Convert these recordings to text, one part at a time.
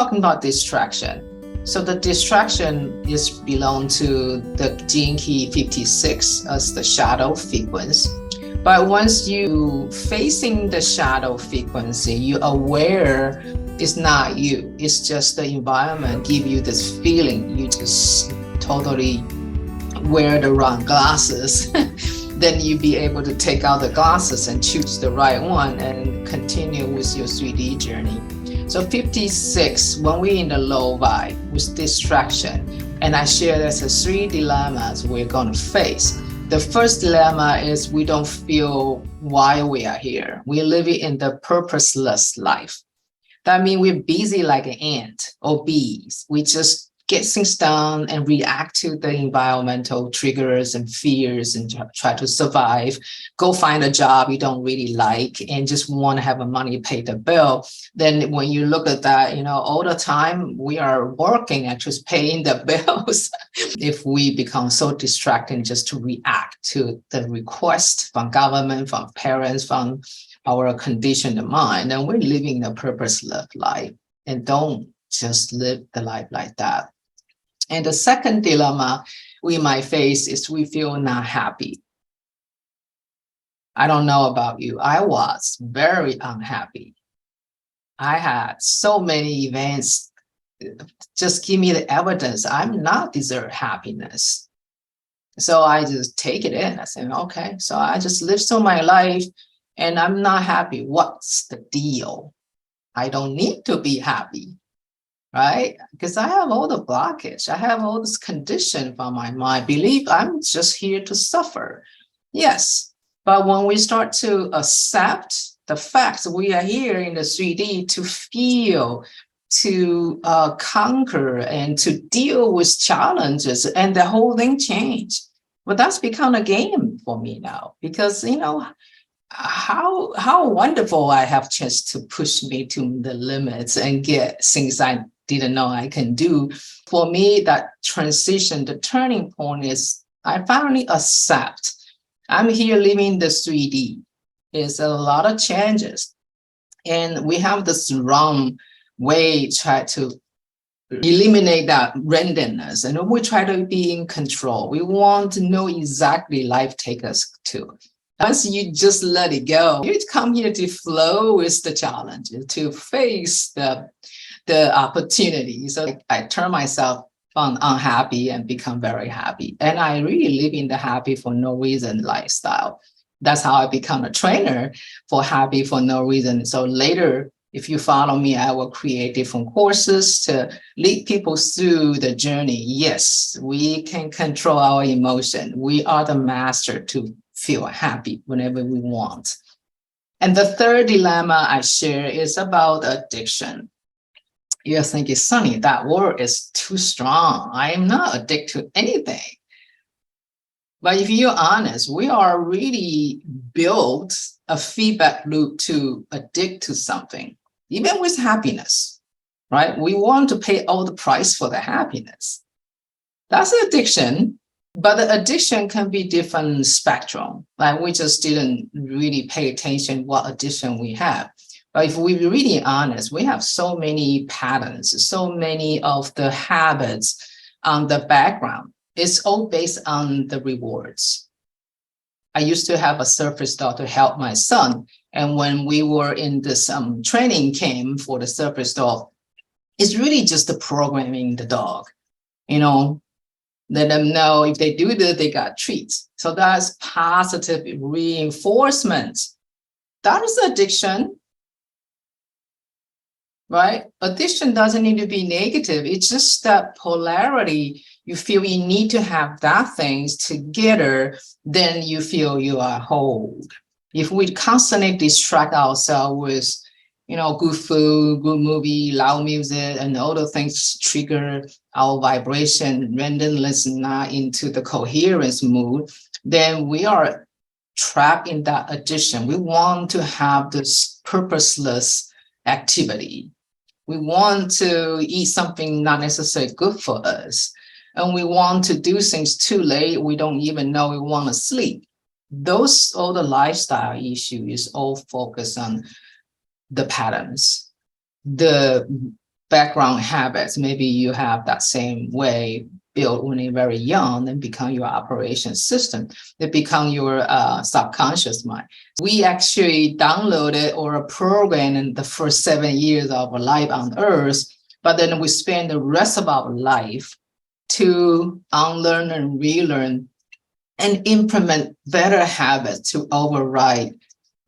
Talking about distraction. So the distraction is belong to the gene key 56 as the shadow frequency. But once you facing the shadow frequency, you're aware it's not you. It's just the environment give you this feeling. You just totally wear the wrong glasses. Then you be able to take out the glasses and choose the right one and continue with your 3D journey. So 56, when we're in the low vibe with distraction, and I share there's three dilemmas we're going to face. The first dilemma is we don't feel why we are here. We're living in the purposeless life. That means we're busy like an ant or bees. We just get things done and react to the environmental triggers and fears and try to survive. Go find a job you don't really like and just want to have a money to pay the bill. Then when you look at that, all the time we are working and just paying the bills. If we become so distracted just to react to the request from government, from parents, from our conditioned mind, then we're living a purposeless life and don't just live the life like that. And the second dilemma we might face is we feel not happy. I don't know about you. I was very unhappy. I had so many events. Just give me the evidence. I'm not deserve happiness. So I just take it in. I say, okay, so I just live through my life and I'm not happy. What's the deal? I don't need to be happy. Right? Because I have all the blockage. I have all this condition from my mind. Believe I'm just here to suffer. Yes. But when we start to accept the facts, we are here in the 3D to feel, to conquer, and to deal with challenges, and the whole thing changed. But that's become a game for me now because, how wonderful I have chance to push me to the limits and get things I didn't know I can do. For me, that transition, the turning point is I finally accept I'm here living the 3D. It's a lot of changes. And we have this wrong way try to eliminate that randomness. And we try to be in control. We want to know exactly life take us to. Once you just let it go, you come here to flow with the challenge, to face the opportunity. So I turn myself from unhappy and become very happy. And I really live in the happy for no reason lifestyle. That's how I become a trainer for happy for no reason. So later, if you follow me, I will create different courses to lead people through the journey. Yes, we can control our emotion. We are the master to feel happy whenever we want. And the third dilemma I share is about addiction. You're thinking, Sunny, that word is too strong. I am not addicted to anything. But if you're honest, we are really built a feedback loop to addict to something, even with happiness, right? We want to pay all the price for the happiness. That's an addiction. But the addiction can be different spectrum. Like we just didn't really pay attention what addiction we have. But if we're really honest, we have so many patterns, so many of the habits on the background. It's all based on the rewards. I used to have a surface dog to help my son. And when we were in this training camp for the surface dog, it's really just the programming the dog, let them know if they do this, they got treats. So that's positive reinforcement. That is addiction, right? Addiction doesn't need to be negative. It's just that polarity. You feel you need to have that things together, then you feel you are whole. If we constantly distract ourselves with good food, good movie, loud music, and all the things trigger our vibration, randomness, not into the coherence mood, then we are trapped in that addiction. We want to have this purposeless activity. We want to eat something not necessarily good for us. And we want to do things too late. We don't even know we want to sleep. Those all the lifestyle issue is all focused on the patterns, the background habits. Maybe you have that same way built when you're very young and become your operation system. They become your subconscious mind. We actually downloaded or programmed in the first 7 years of our life on Earth, but then we spend the rest of our life to unlearn and relearn and implement better habits to override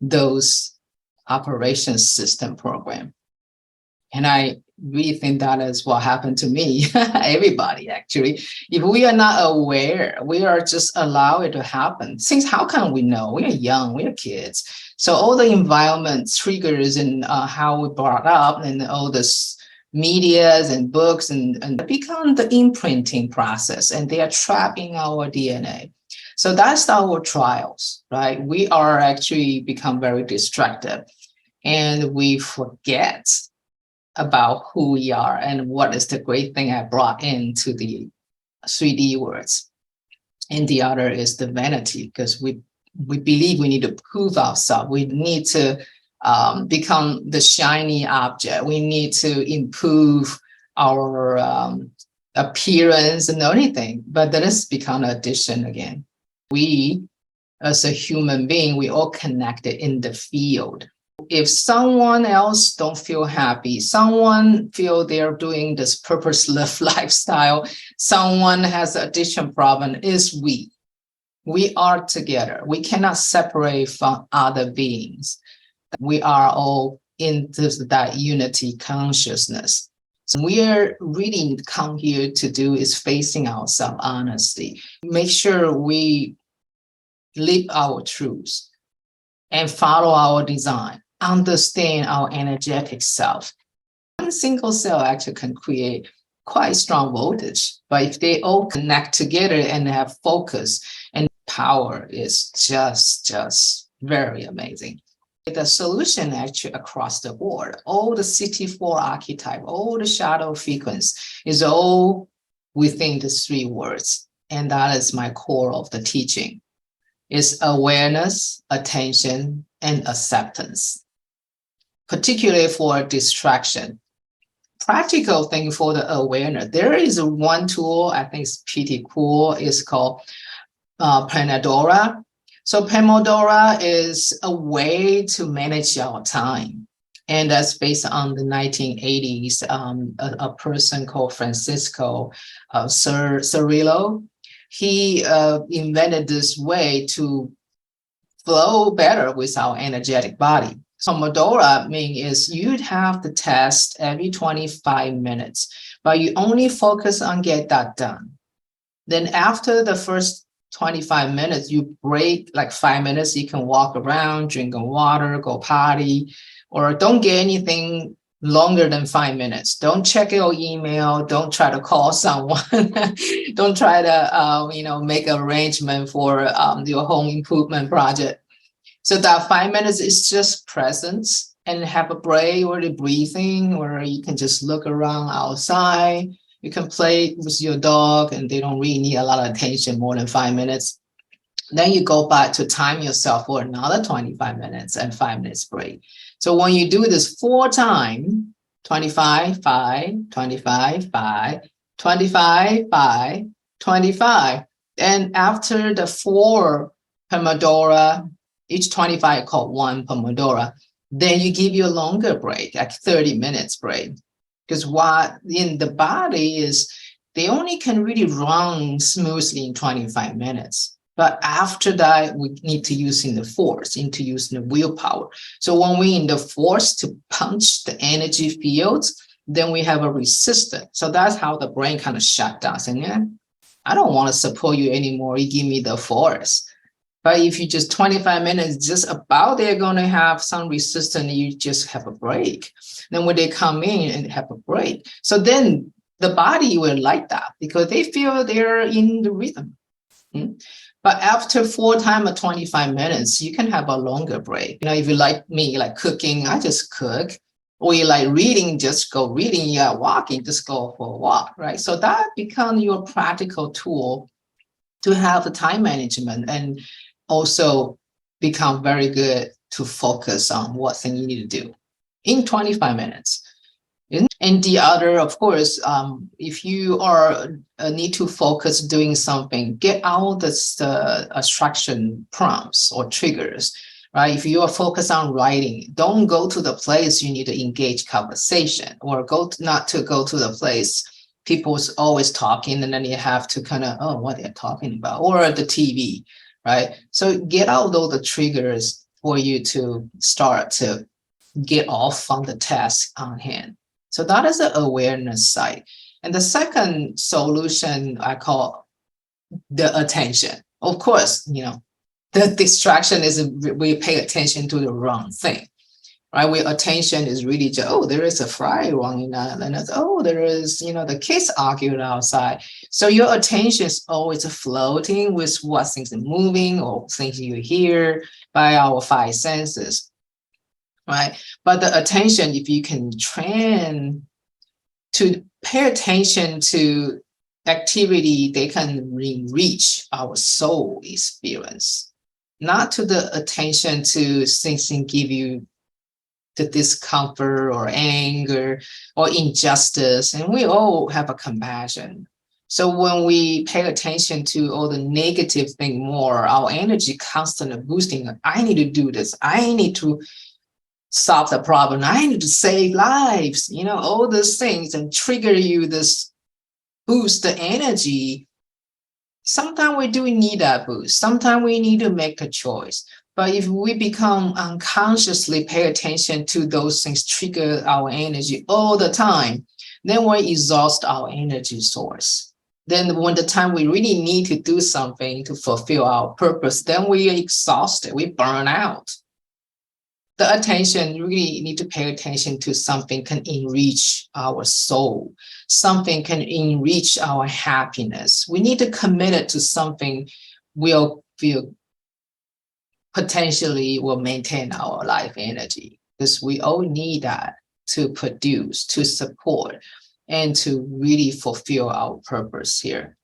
those operation system program. And I really think that is what happened to me, everybody actually. If we are not aware, we are just allow it to happen. Things, how can we know? We are young, we are kids. So all the environment triggers and how we brought up and all this medias and books and become the imprinting process, and they are trapped in our DNA. So that's our trials, right? We are actually become very distracted and we forget about who we are and what is the great thing I brought into the 3D words. And the other is the vanity, because we believe we need to prove ourselves. We need to become the shiny object. We need to improve our appearance and anything, but that has become an addiction again. We, as a human being, we all connected in the field. If someone else don't feel happy, someone feel they're doing this purposeless lifestyle, someone has an addiction problem, is we. We are together. We cannot separate from other beings. We are all in that unity consciousness. So we are really come here to do is facing ourselves honestly. Make sure we live our truths and follow our design. Understand our energetic self. One single cell actually can create quite strong voltage, but if they all connect together and have focus and power, is just very amazing. The solution actually across the board, all the CT4 archetype, all the shadow frequency is all within the 3 words, and that is my core of the teaching. Is awareness, attention, and acceptance. Particularly for distraction. Practical thing for the awareness. There is one tool I think is pretty cool. It's called Pomodoro. So Pomodoro is a way to manage your time. And that's based on the 1980s, a person called Francisco Cirillo. He invented this way to flow better with our energetic body. Pomodoro means you'd have the test every 25 minutes, but you only focus on get that done. Then after the first 25 minutes, you break like 5 minutes. You can walk around, drink water, go potty, or don't get anything longer than 5 minutes. Don't check your email. Don't try to call someone. Don't try to, make an arrangement for your home improvement project. So that 5 minutes is just presence and have a break or the breathing, or you can just look around outside. You can play with your dog and they don't really need a lot of attention more than 5 minutes. Then you go back to time yourself for another 25 minutes and 5 minutes break. So when you do this 4 times, 25, 5, 25, 5, 25, 5, 25. And after the 4 Pomodoro, each 25 called 1 Pomodoro, then you give you a longer break, like 30 minutes break. Because what in the body is, they only can really run smoothly in 25 minutes. But after that, we need to use in the force, into using the willpower. So when we in the force to punch the energy fields, then we have a resistance. So that's how the brain kind of shut down. Saying, yeah, I don't want to support you anymore. You give me the force. But if you just 25 minutes, just about they're going to have some resistance, you just have a break. Then when they come in and have a break. So then the body will like that because they feel they're in the rhythm. But after 4 times or 25 minutes, you can have a longer break. If you like me, like cooking, I just cook. Or you like reading, just go reading. Yeah, walking, just go for a walk, right? So that becomes your practical tool to have the time management and also become very good to focus on what thing you need to do in 25 minutes. And the other, of course, if you are need to focus doing something, get out the instruction prompts or triggers, right? If you are focused on writing, don't go to the place you need to engage conversation, or not to go to the place people's always talking, and then you have to kind of, oh, what they're talking about, or the TV, right? So get out all the triggers for you to start to get off on the task on hand. So that is the awareness side. And the second solution I call the attention. Of course, the distraction is we pay attention to the wrong thing, right? Where attention is really just, oh, there is a fry running on, and oh, there is, the kids arguing outside. So your attention is always floating with what things are moving or things you hear by our five senses, right? But the attention, if you can train to pay attention to activity, they can reach our soul experience, not to the attention to things that give you the discomfort or anger or injustice. And we all have a compassion. So when we pay attention to all the negative thing more, our energy constantly boosting. I need to do this. I need to solve the problem. I need to save lives, all those things, and trigger you this boost the energy. Sometimes we do need that boost. Sometimes we need to make a choice. But if we become unconsciously pay attention to those things, trigger our energy all the time, then we exhaust our energy source. Then when the time we really need to do something to fulfill our purpose, then we are exhausted, we burn out. The attention, you really need to pay attention to something can enrich our soul. Something can enrich our happiness. We need to commit it to something we'll feel potentially will maintain our life energy, because we all need that to produce, to support, and to really fulfill our purpose here.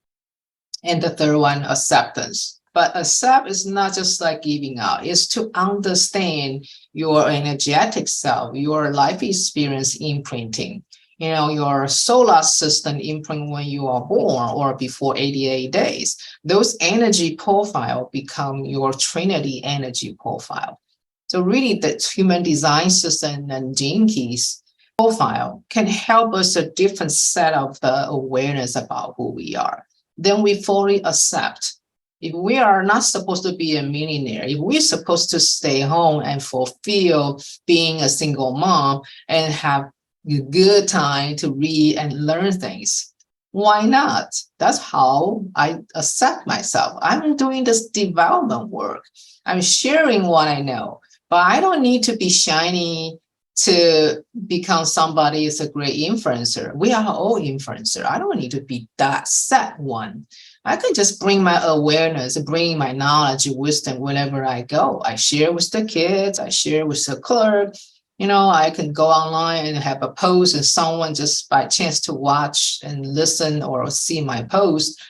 And the third one, acceptance. But accept is not just like giving out, it's to understand your energetic self, your life experience imprinting, your solar system imprint when you are born or before 88 days. Those energy profile become your Trinity energy profile. So really the human design system and gene keys profile can help us a different set of the awareness about who we are. Then we fully accept. If we are not supposed to be a millionaire, if we're supposed to stay home and fulfill being a single mom and have a good time to read and learn things, why not? That's how I accept myself. I'm doing this development work. I'm sharing what I know, but I don't need to be shiny to become somebody who's a great influencer. We are all influencers. I don't need to be that set one. I can just bring my awareness, bring my knowledge, wisdom wherever I go. I share with the kids, I share with the clerk. I can go online and have a post, and someone just by chance to watch and listen or see my post.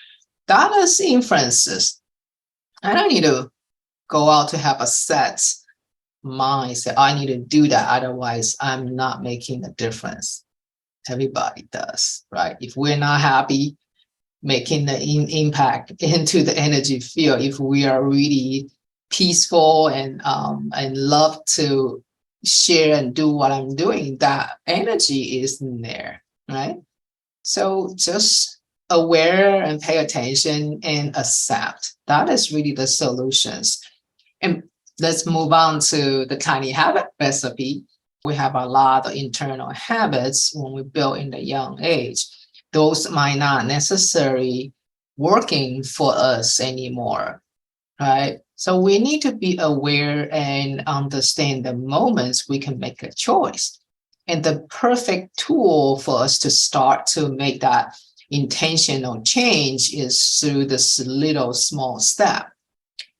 That is influences. I don't need to go out to have a set mindset. I need to do that. Otherwise, I'm not making a difference. Everybody does, right? If we're not happy, making the impact into the energy field, if we are really peaceful and love to share and do what I'm doing, that energy is in there, right? So just aware and pay attention and accept. That is really the solutions. And let's move on to the tiny habit recipe. We have a lot of internal habits when we build in the young age. Those might not necessarily working for us anymore, right? So we need to be aware and understand the moments we can make a choice. And the perfect tool for us to start to make that intentional change is through this little small step,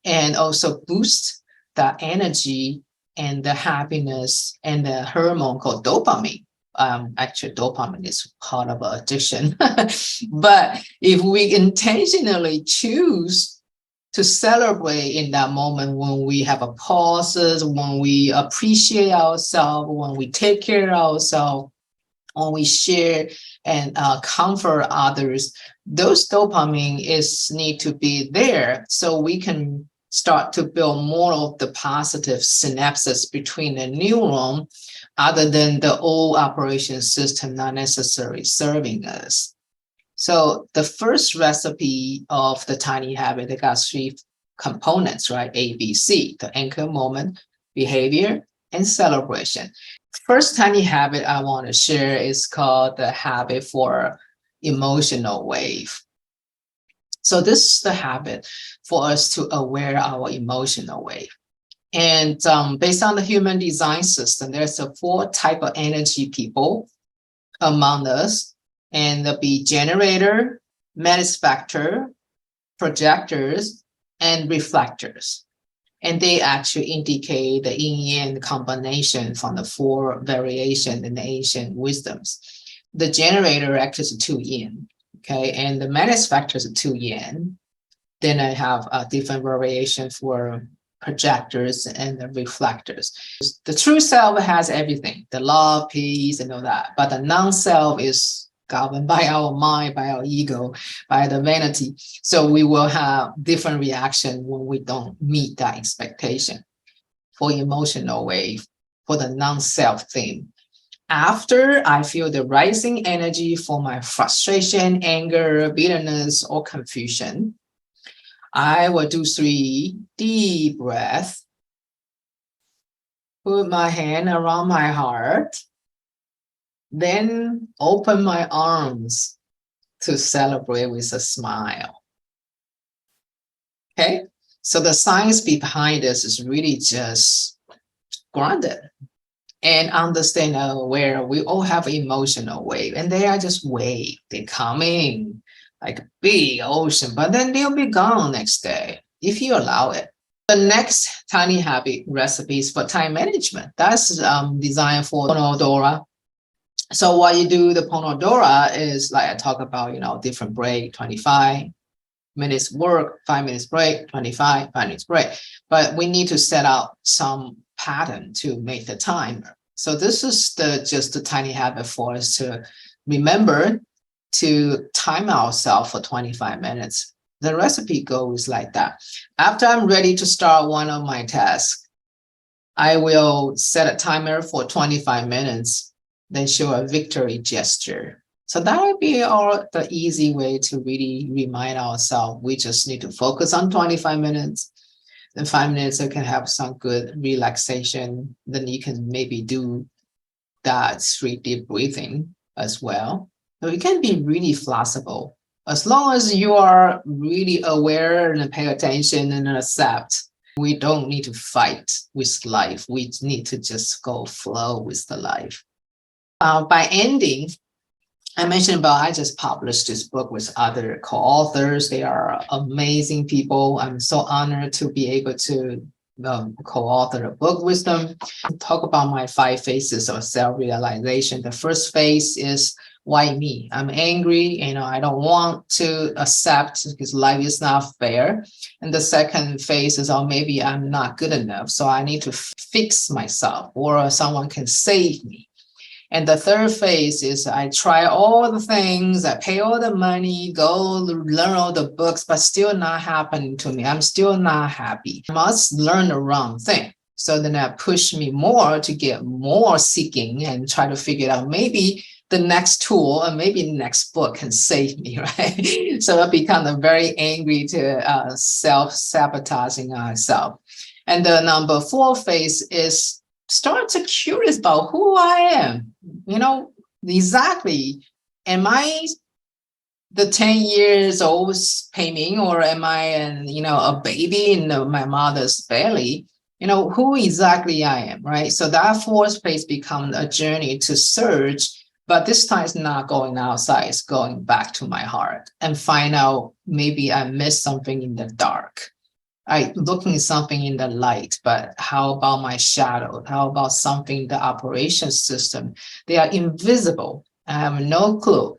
and also boost that energy and the happiness and the hormone called dopamine. Actually, dopamine is part of addiction. But if we intentionally choose to celebrate in that moment, when we have a pauses, when we appreciate ourselves, when we take care of ourselves, when we share and comfort others, those dopamine is need to be there so we can start to build more of the positive synapses between the neuron other than the old operation system not necessarily serving us. So the first recipe of the tiny habit, they got three components, right? A, B, C, the anchor moment, behavior, and celebration. First tiny habit I want to share is called the habit for emotional wave. So this is the habit for us to aware our emotional wave. And based on the human design system, there's a 4 type of energy people among us, and there'll be generator, manifestor, projectors, and reflectors. And they actually indicate the yin-yang combination from the 4 variation in the ancient wisdoms. The generator actually is 2 yin, okay, and the manifestor is 2 yin. Then I have a different variation for projectors and the reflectors. The true self has everything, the love, peace, and all that. But the non-self is governed by our mind, by our ego, by the vanity. So we will have different reaction when we don't meet that expectation. For emotional wave, for the non-self thing. After I feel the rising energy for my frustration, anger, bitterness, or confusion, I will do 3 deep breaths, put my hand around my heart, then open my arms to celebrate with a smile. Okay, so the science behind this is really just grounded and understand where we all have emotional wave, and they are just wave. They come in like a big ocean, but then they'll be gone next day if you allow it. The next tiny habit recipes for time management. That's designed for Pomodoro. So what you do, the Pomodoro is like I talk about, different break, 25 minutes work, 5 minutes break, 25, 5 minutes break. But we need to set out some pattern to make the timer. So this is just the tiny habit for us to remember to time ourselves for 25 minutes. The recipe goes like that. After I'm ready to start one of my tasks, I will set a timer for 25 minutes, then show a victory gesture. So that would be the easy way to really remind ourselves we just need to focus on 25 minutes. In 5 minutes, you can have some good relaxation. Then you can maybe do that 3 deep breathing as well. So it can be really flexible. As long as you are really aware and pay attention and accept, we don't need to fight with life. We need to just go flow with the life. By ending, I mentioned about I just published this book with other co-authors. They are amazing people. I'm so honored to be able to co-author a book with them. Talk about my 5 phases of self-realization. The first phase is why me? I'm angry, I don't want to accept because life is not fair. And the second phase is, maybe I'm not good enough, so I need to fix myself, or someone can save me. And the third phase is I try all the things, I pay all the money, go learn all the books, but still not happening to me. I'm still not happy. I must learn the wrong thing. So then that pushed me more to get more seeking and try to figure out maybe the next tool or maybe the next book can save me, right? So I become very angry to self-sabotaging myself. And the number 4 phase is start to curious about who I am. Exactly. Am I the 10 years old Pei-Ming, or am I a baby in my mother's belly? Who exactly I am, right? So that 4th phase becomes a journey to search, but this time it's not going outside, it's going back to my heart and find out maybe I missed something in the dark. I looking at something in the light, but how about my shadow? How about something in the operation system? They are invisible. I have no clue.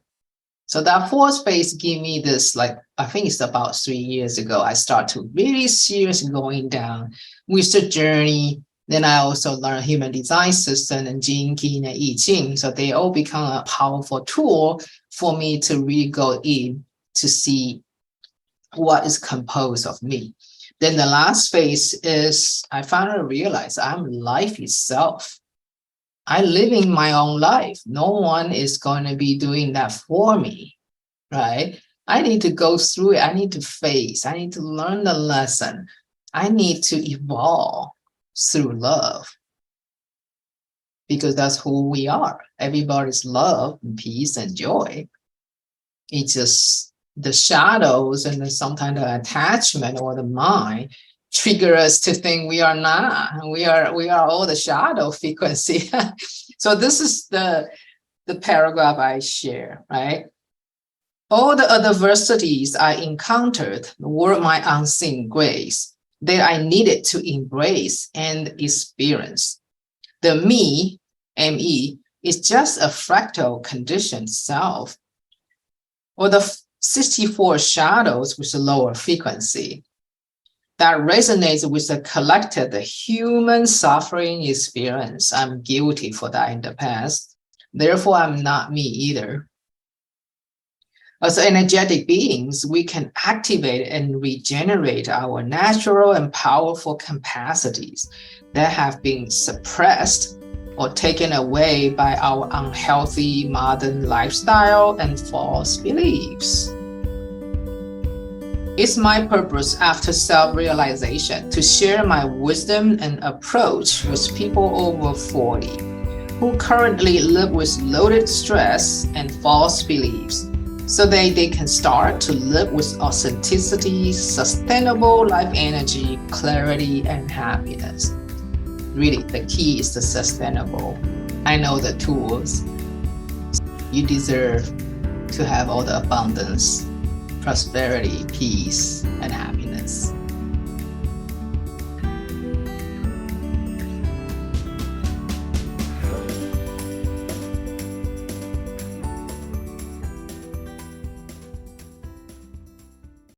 So that 4th phase gave me this, I think it's about 3 years ago, I start to really seriously going down with the journey, Then I also learned human design system and Gene Key and I Ching. So they all become a powerful tool for me to really go in to see what is composed of me. Then the last phase is I finally realized I'm life itself. I living my own life. No one is going to be doing that for me, right? I need to go through it. I need to face. I need to learn the lesson. I need to evolve through love because that's who we are. Everybody's love and peace and joy. It's just the shadows and then sometimes the attachment or the mind trigger us to think we are not. We are all the shadow frequency. So this is the paragraph I share, right? All the adversities I encountered were my unseen grace that I needed to embrace and experience. The me, ME, is just a fractal conditioned self, or the 64 shadows with a lower frequency that resonates with the collected human suffering experience. I'm guilty for that in the past. Therefore, I'm not me either. As energetic beings, we can activate and regenerate our natural and powerful capacities that have been suppressed or taken away by our unhealthy modern lifestyle and false beliefs. It's my purpose after self-realization to share my wisdom and approach with people over 40 who currently live with loaded stress and false beliefs, so that they can start to live with authenticity, sustainable life energy, clarity, and happiness. Really, the key is the sustainable. I know the tools. You deserve to have all the abundance, prosperity, peace, and happiness.